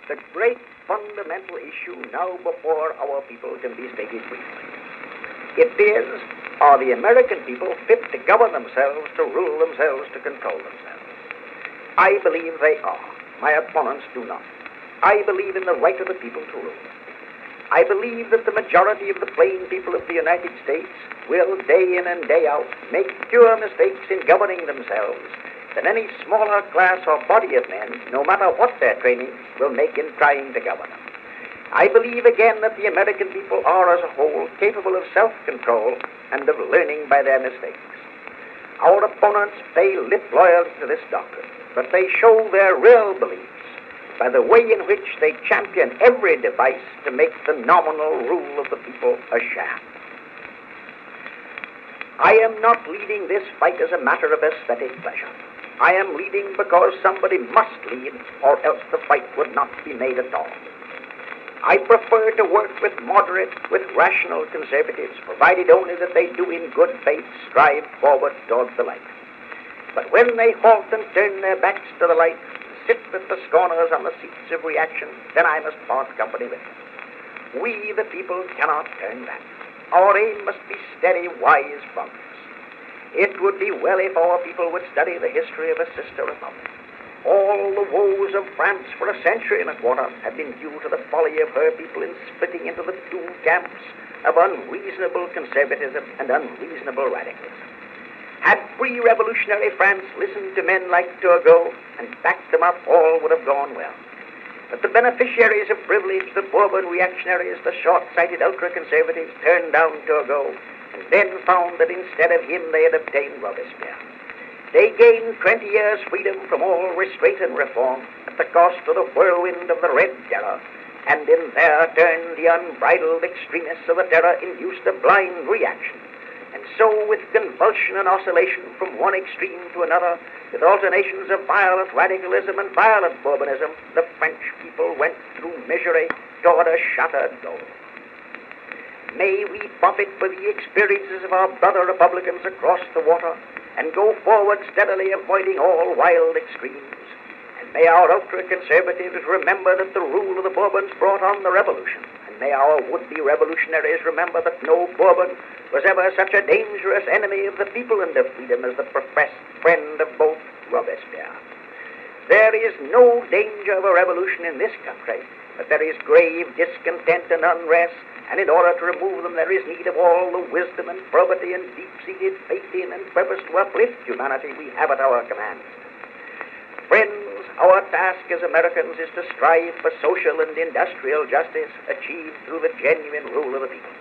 The great fundamental issue now before our people can be stated briefly. It is, are the American people fit to govern themselves, to rule themselves, to control themselves? I believe they are. My opponents do not. I believe in the right of the people to rule. I believe that the majority of the plain people of the United States will, day in and day out, make fewer mistakes in governing themselves than any smaller class or body of men, no matter what their training, will make in trying to govern them. I believe again that the American people are as a whole capable of self-control and of learning by their mistakes. Our opponents pay lip loyalty to this doctrine, but they show their real beliefs by the way in which they champion every device to make the nominal rule of the people a sham. I am not leading this fight as a matter of aesthetic pleasure. I am leading because somebody must lead, or else the fight would not be made at all. I prefer to work with moderate, with rational conservatives, provided only that they do in good faith strive forward towards the light. But when they halt and turn their backs to the light, sit with the scorners on the seats of reaction, then I must part company with them. We, the people, cannot turn back. Our aim must be steady, wise progress. It would be well if our people would study the history of a sister republic. All the woes of France for a century and a quarter have been due to the folly of her people in splitting into the two camps of unreasonable conservatism and unreasonable radicalism. Had pre-revolutionary France listened to men like Turgot and backed them up, all would have gone well. But the beneficiaries of privilege, the Bourbon reactionaries, the short-sighted ultra-conservatives, turned down Turgot and then found that instead of him they had obtained Robespierre. They gained 20 years' freedom from all restraint and reform at the cost of the whirlwind of the Red Terror, and in their turn the unbridled extremists of the terror induced a blind reaction. And so, with convulsion and oscillation from one extreme to another, with alternations of violent radicalism and violent Bourbonism, the French people went through misery toward a shattered goal. May we profit by the experiences of our brother republicans across the water and go forward steadily, avoiding all wild extremes. And may our ultra-conservatives remember that the rule of the Bourbons brought on the revolution. And may our would-be revolutionaries remember that no Bourbon was ever such a dangerous enemy of the people and of freedom as the professed friend of both Robespierre. There is no danger of a revolution in this country, but there is grave discontent and unrest, and in order to remove them there is need of all the wisdom and probity and deep-seated faith in and purpose to uplift humanity we have at our command. Friends, our task as Americans is to strive for social and industrial justice achieved through the genuine rule of the people.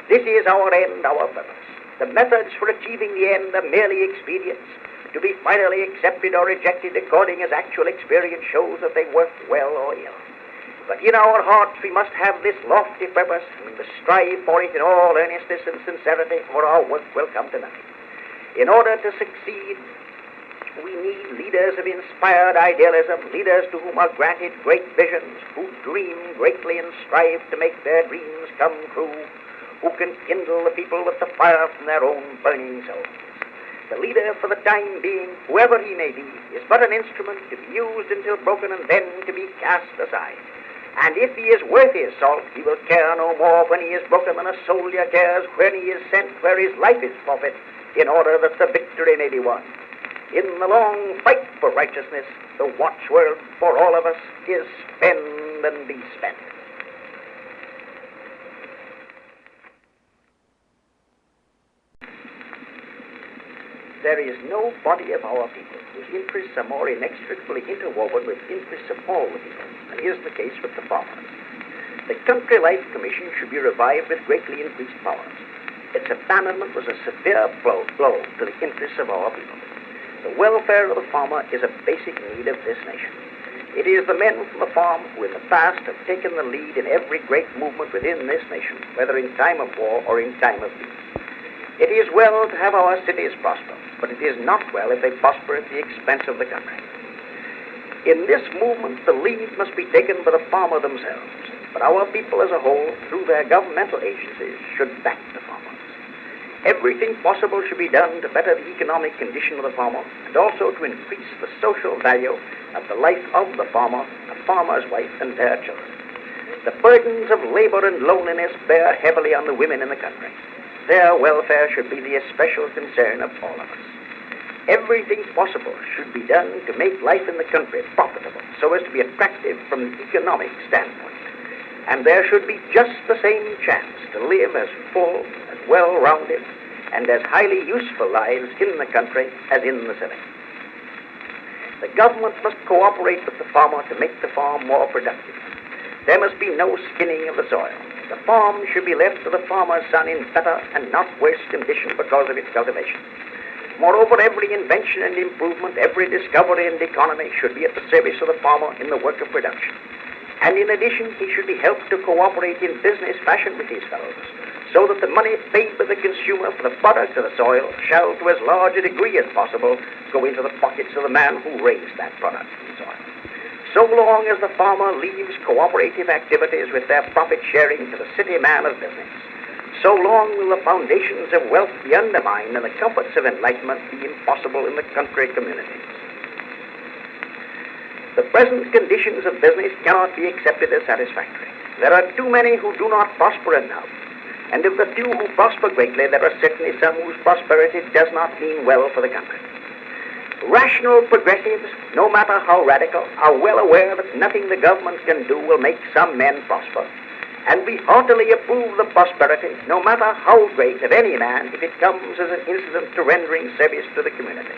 This is our end, our purpose. The methods for achieving the end are merely expedients, to be finally accepted or rejected according as actual experience shows that they work well or ill. But in our hearts we must have this lofty purpose, and we must strive for it in all earnestness and sincerity, or our work will come to nothing. In order to succeed, we need leaders of inspired idealism, leaders to whom are granted great visions, who dream greatly and strive to make their dreams come true, who can kindle the people with the fire from their own burning souls. The leader, for the time being, whoever he may be, is but an instrument to be used until broken and then to be cast aside. And if he is worth his salt, he will care no more when he is broken than a soldier cares when he is sent where his life is forfeit, in order that the victory may be won. In the long fight for righteousness, the watchword for all of us is spend and be spent. There is no body of our people whose interests are more inextricably interwoven with interests of all the people than is the case with the farmers. The Country Life Commission should be revived with greatly increased powers. Its abandonment was a severe blow to the interests of our people. The welfare of the farmer is a basic need of this nation. It is the men from the farm who in the past have taken the lead in every great movement within this nation, whether in time of war or in time of peace. It is well to have our cities prosper, but it is not well if they prosper at the expense of the country. In this movement, the lead must be taken by the farmer themselves, but our people as a whole, through their governmental agencies, should back the farmers. Everything possible should be done to better the economic condition of the farmer and also to increase the social value of the life of the farmer, the farmer's wife, and their children. The burdens of labor and loneliness bear heavily on the women in the country. Their welfare should be the especial concern of all of us. Everything possible should be done to make life in the country profitable so as to be attractive from the economic standpoint. And there should be just the same chance to live as full, as well-rounded, and as highly useful lives in the country as in the city. The government must cooperate with the farmer to make the farm more productive. There must be no skinning of the soil. The farm should be left to the farmer's son in better and not worse condition because of its cultivation. Moreover, every invention and improvement, every discovery and economy should be at the service of the farmer in the work of production. And in addition, he should be helped to cooperate in business fashion with his fellows, so that the money paid by the consumer for the product of the soil shall, to as large a degree as possible, go into the pockets of the man who raised that product from the soil. So long as the farmer leaves cooperative activities with their profit sharing to the city man of business, so long will the foundations of wealth be undermined and the comforts of enlightenment be impossible in the country communities. The present conditions of business cannot be accepted as satisfactory. There are too many who do not prosper enough, and of the few who prosper greatly, there are certainly some whose prosperity does not mean well for the country. Rational progressives, no matter how radical, are well aware that nothing the government can do will make some men prosper, and we heartily approve the prosperity, no matter how great, of any man if it comes as an incident to rendering service to the community.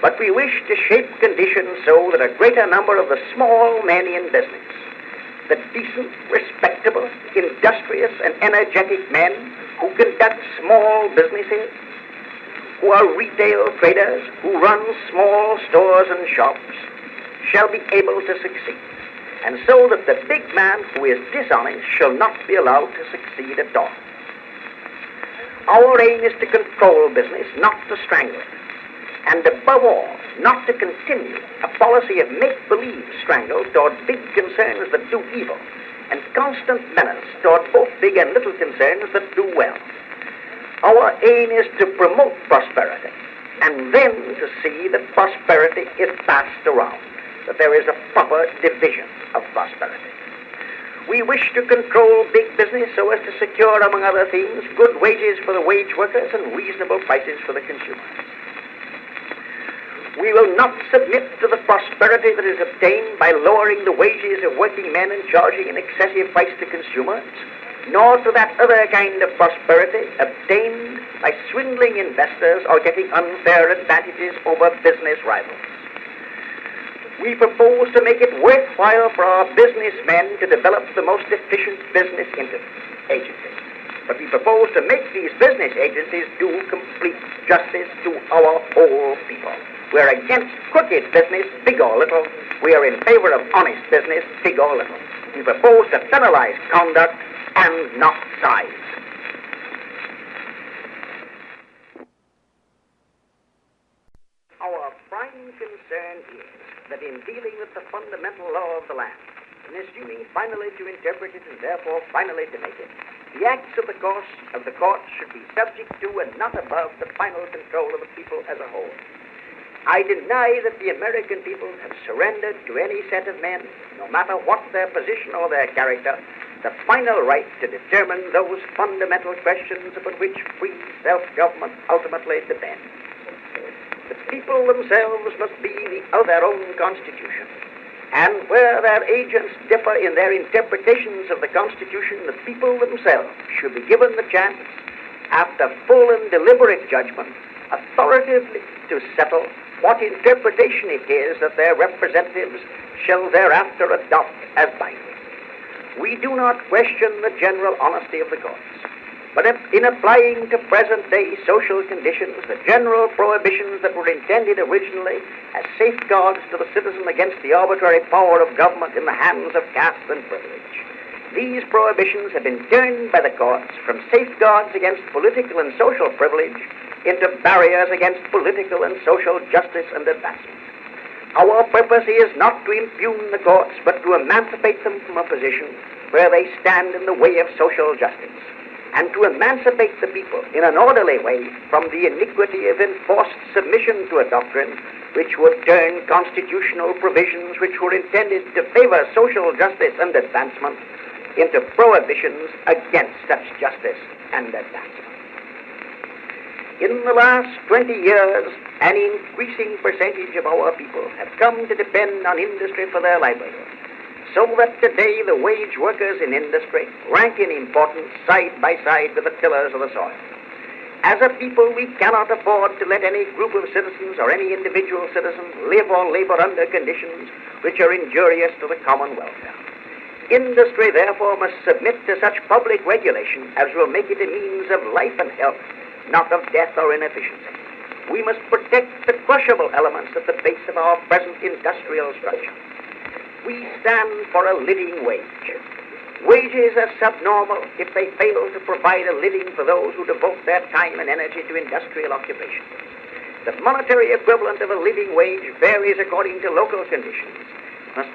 But we wish to shape conditions so that a greater number of the small men in business, the decent, respectable, industrious, and energetic men who conduct small businesses, who are retail traders, who run small stores and shops, shall be able to succeed, and so that the big man who is dishonest shall not be allowed to succeed at all. Our aim is to control business, not to strangle it, and above all, not to continue a policy of make-believe strangle toward big concerns that do evil, and constant menace toward both big and little concerns that do well. Our aim is to promote prosperity, and then to see that prosperity is passed around, that there is a proper division of prosperity. We wish to control big business so as to secure, among other things, good wages for the wage workers and reasonable prices for the consumers. We will not submit to the prosperity that is obtained by lowering the wages of working men and charging an excessive price to consumers, nor to that other kind of prosperity obtained by swindling investors or getting unfair advantages over business rivals. We propose to make it worthwhile for our businessmen to develop the most efficient business agencies. But we propose to make these business agencies do complete justice to our whole people. We're against crooked business, big or little. We are in favor of honest business, big or little. We propose to penalize conduct and not size. Our prime concern is that in dealing with the fundamental law of the land, in assuming finally to interpret it and therefore finally to make it, the acts of the courts should be subject to and not above the final control of the people as a whole. I deny that the American people have surrendered to any set of men, no matter what their position or their character, the final right to determine those fundamental questions upon which free self-government ultimately depends. The people themselves must be of their own constitution, and where their agents differ in their interpretations of the Constitution, the people themselves should be given the chance, after full and deliberate judgment, authoritatively to settle what interpretation it is that their representatives shall thereafter adopt as binding. We do not question the general honesty of the courts, but in applying to present-day social conditions the general prohibitions that were intended originally as safeguards to the citizen against the arbitrary power of government in the hands of caste and privilege, these prohibitions have been turned by the courts from safeguards against political and social privilege into barriers against political and social justice and advancement. Our purpose is not to impugn the courts, but to emancipate them from a position where they stand in the way of social justice. and to emancipate the people in an orderly way from the iniquity of enforced submission to a doctrine which would turn constitutional provisions which were intended to favor social justice and advancement into prohibitions against such justice and advancement. In the last 20 years, an increasing percentage of our people have come to depend on industry for their livelihood, so that today the wage workers in industry rank in importance side by side with the tillers of the soil. As a people, we cannot afford to let any group of citizens or any individual citizen live or labor under conditions which are injurious to the common welfare. Industry, therefore, must submit to such public regulation as will make it a means of life and health, not of death or inefficiency. We must protect the crushable elements at the base of our present industrial structure. We stand for a living wage. Wages are subnormal if they fail to provide a living for those who devote their time and energy to industrial occupation. The monetary equivalent of a living wage varies according to local conditions,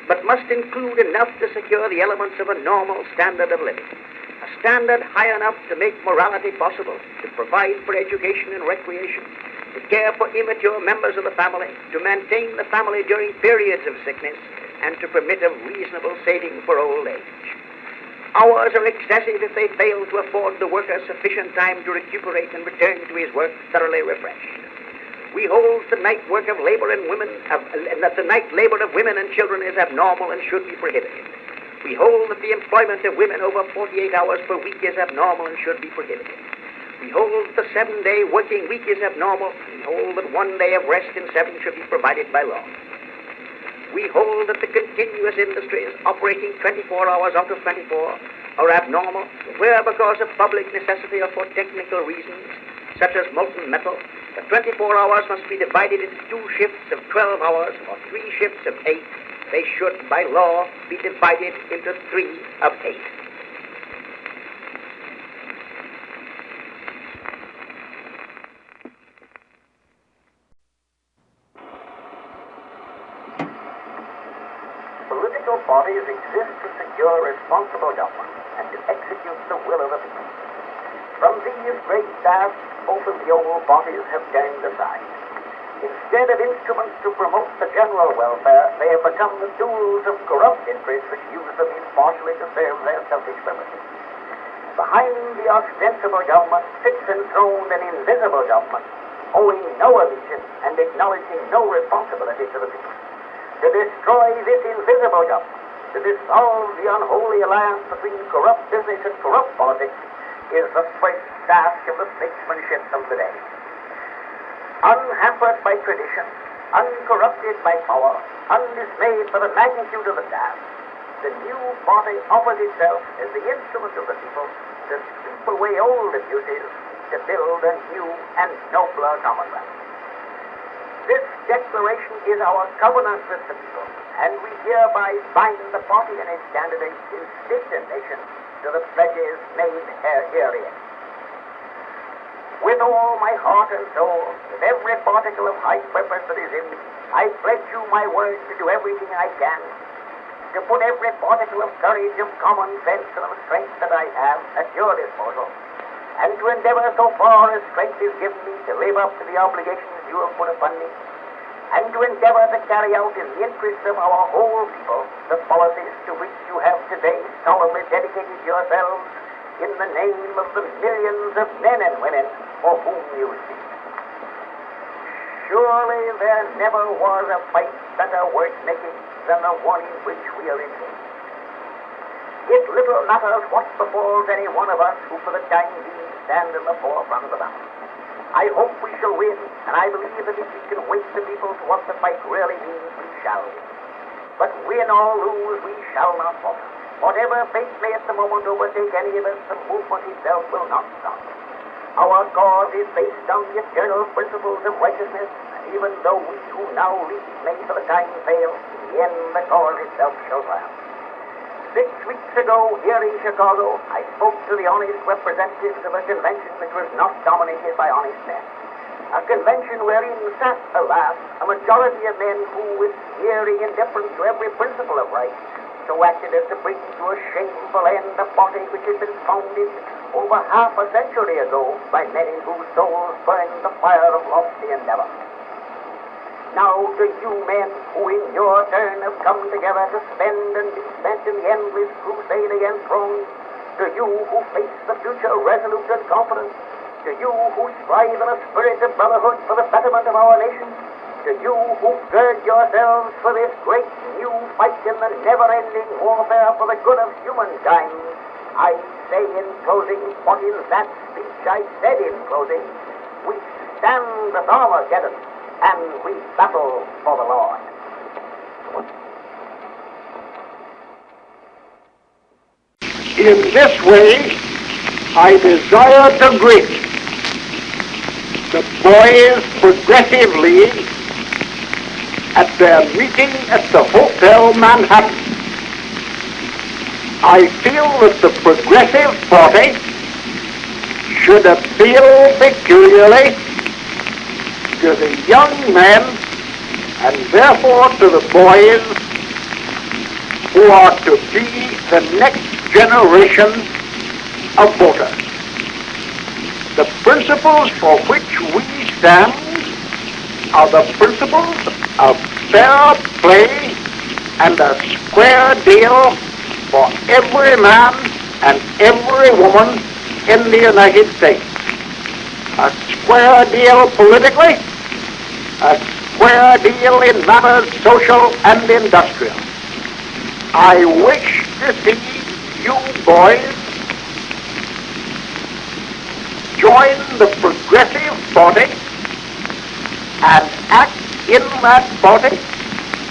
but must include enough to secure the elements of a normal standard of living, a standard high enough to make morality possible, to provide for education and recreation, to care for immature members of the family, to maintain the family during periods of sickness, and to permit of reasonable saving for old age. Hours are excessive if they fail to afford the worker sufficient time to recuperate and return to his work thoroughly refreshed. We hold the night work of labor and women, that the night labor of women and children is abnormal and should be prohibited. We hold that the employment of women over 48 hours per week is abnormal and should be prohibited. We hold that the 7-day working week is abnormal, and we hold that 1 day of rest in 7 should be provided by law. We hold that the continuous industries operating 24 hours out of 24 are abnormal, where because of public necessity or for technical reasons, such as molten metal, the 24 hours must be divided into 2 shifts of 12 hours or 3 shifts of 8. They should, by law, be divided into 3 of 8. Political bodies exist to secure responsible government and to execute the will of the people. From these great tasks, both of the old bodies have turned aside. Instead of instruments to promote the general welfare, they have become the tools of corrupt interests which use them impartially to serve their selfish purposes. Behind the ostensible government sits enthroned an invisible government, owing no allegiance and acknowledging no responsibility to the people. To destroy this invisible government, to dissolve the unholy alliance between corrupt business and corrupt politics, is the first task of the statesmanship of the day. Unhampered by tradition, uncorrupted by power, undismayed by the magnitude of the task, the new body offers itself as the instrument of the people to sweep away old abuses, to build a new and nobler commonwealth. This declaration is our covenant with the people, and we hereby bind the party and its candidates in state and nation to the pledges made herein. With all my heart and soul, with every particle of high purpose that is in me, I pledge you my word to do everything I can, to put every particle of courage, of common sense, and of strength that I have at your disposal, and to endeavor so far as strength is given me to live up to the obligations you have put upon me, and to endeavor to carry out in the interest of our whole people the policies to which you have today solemnly dedicated yourselves in the name of the millions of men and women for whom you speak. Surely there never was a fight better worth making than the one in which we are engaged. It little matters what befalls any one of us who for the time being stand in the forefront of the battle. I hope we shall win, and I believe that if we can wake the people to what the fight really means, we shall win. But win or lose, we shall not falter. Whatever fate may at the moment overtake any of us, the movement itself will not stop. Our cause is based on the eternal principles of righteousness, and even though we who now lead may for the time fail, in the end the cause itself shall triumph. 6 weeks ago, here in Chicago, I spoke to the honest representatives of a convention which was not dominated by honest men. A convention wherein sat, alas, a majority of men who, with sneering indifference to every principle of right, so acted as to bring to a shameful end a body which had been founded over half a century ago by men in whose souls burned the fire of lofty endeavor. Now to you men who in your turn have come together to spend and be spent in the endless crusade against Rome, to you who face the future resolute and confident, to you who strive in a spirit of brotherhood for the betterment of our nation, to you who gird yourselves for this great new fight in the never-ending warfare for the good of humankind, I say in closing what in that speech I said in closing: we stand as Armageddon, and we battle for the Lord. In this way, I desire to greet the Boys Progressive League at their meeting at the Hotel Manhattan. I feel that the Progressive Party should appeal peculiarly to the young men and therefore to the boys who are to be the next generation of voters. The principles for which we stand are the principles of fair play and a square deal for every man and every woman in the United States. A square deal politically, a square deal in matters social and industrial. I wish to see you boys join the Progressive Party and act in that party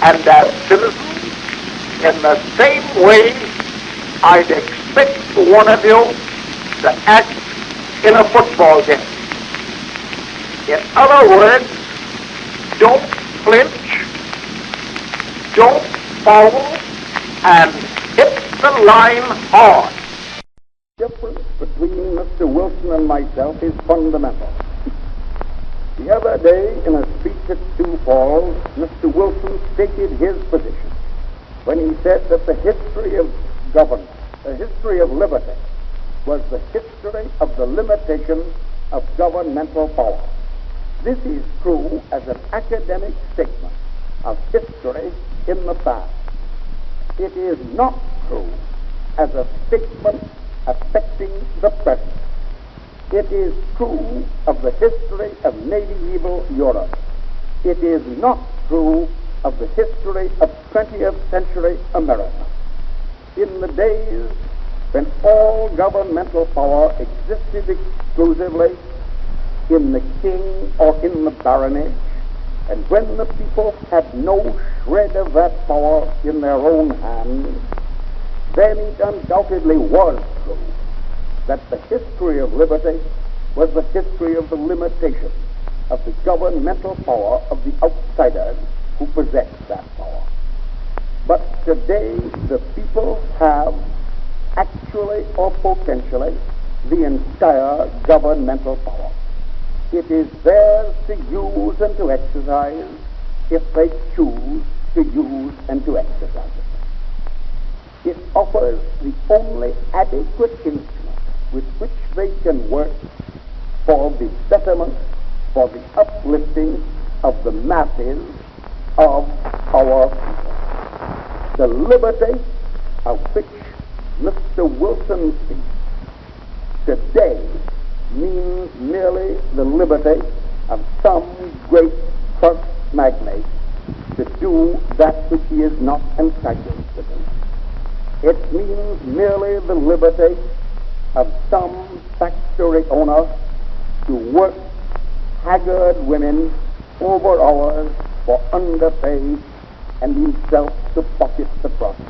and as citizens in the same way I'd expect one of you to act in a football game. In other words, don't flinch, don't foul, and hit the line hard. The difference between Mr. Wilson and myself is fundamental. The other day, in a speech at Sioux Falls, Mr. Wilson stated his position when he said that the history of government, the history of liberty, was the history of the limitation of governmental power. This is true as an academic statement of history in the past. It is not true as a statement affecting the present. It is true of the history of medieval Europe. It is not true of the history of 20th century America. In the days when all governmental power existed exclusively in the king or in the baronage, and when the people had no shred of that power in their own hands, then it undoubtedly was true that the history of liberty was the history of the limitation of the governmental power of the outsiders who possessed that power. But today the people have actually or potentially the entire governmental power. It is theirs to use and to exercise if they choose to use and to exercise it. It offers the only adequate instrument with which they can work for the betterment, for the uplifting of the masses of our people. The liberty of which Mr. Wilson speaks today means merely the liberty of some great first magnate to do that which he is not entitled to do. It means merely the liberty of some factory owner to work haggard women over hours for underpay and himself to pocket the profit.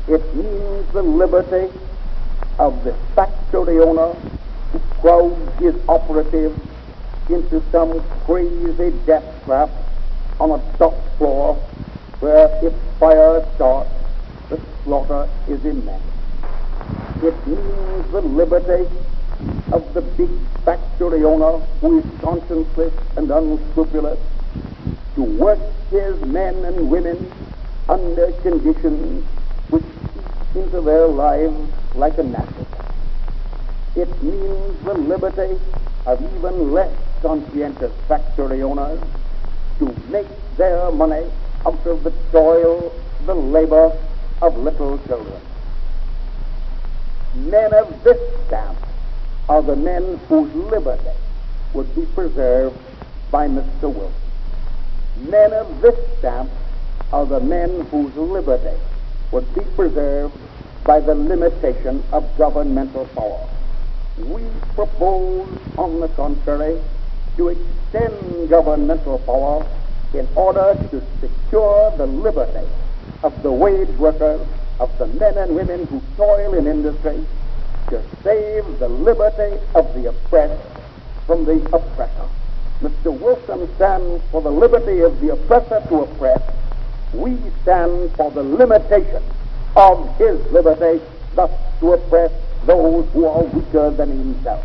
It means the liberty of the factory owner who crowds his operatives into some crazy death trap on a top floor where if fire starts, the slaughter is immense. It means the liberty of the big factory owner who is conscienceless and unscrupulous to work his men and women under conditions into their lives like a natural. It means the liberty of even less conscientious factory owners to make their money out of the toil, the labor of little children. Men of this stamp are the men whose liberty would be preserved by Mr. Wilson. Men of this stamp are the men whose liberty would be preserved by the limitation of governmental power. We propose, on the contrary, to extend governmental power in order to secure the liberty of the wage workers, of the men and women who toil in industry, to save the liberty of the oppressed from the oppressor. Mr. Wilson stands for the liberty of the oppressor to oppress. We stand for the limitation of his liberty, thus to oppress those who are weaker than himself.